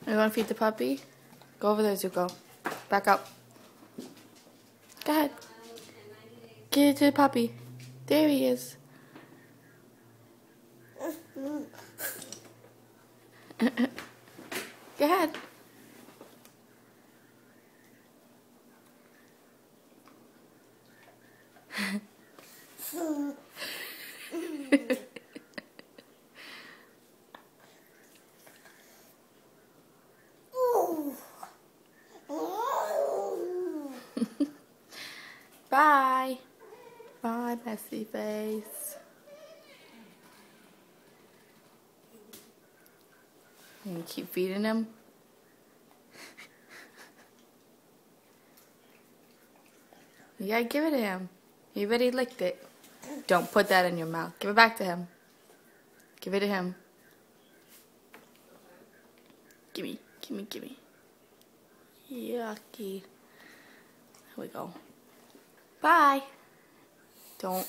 You want to feed the puppy? Go over there, Zuko. Back up. Go ahead. Get it to the puppy. There he is. Go ahead. Bye. Bye, messy face. You keep feeding him. You gotta give it to him. He already licked it. Don't put that in your mouth. Give it back to him. Give it to him. Gimme, gimme, gimme. Yucky. Here we go. Bye. Don't.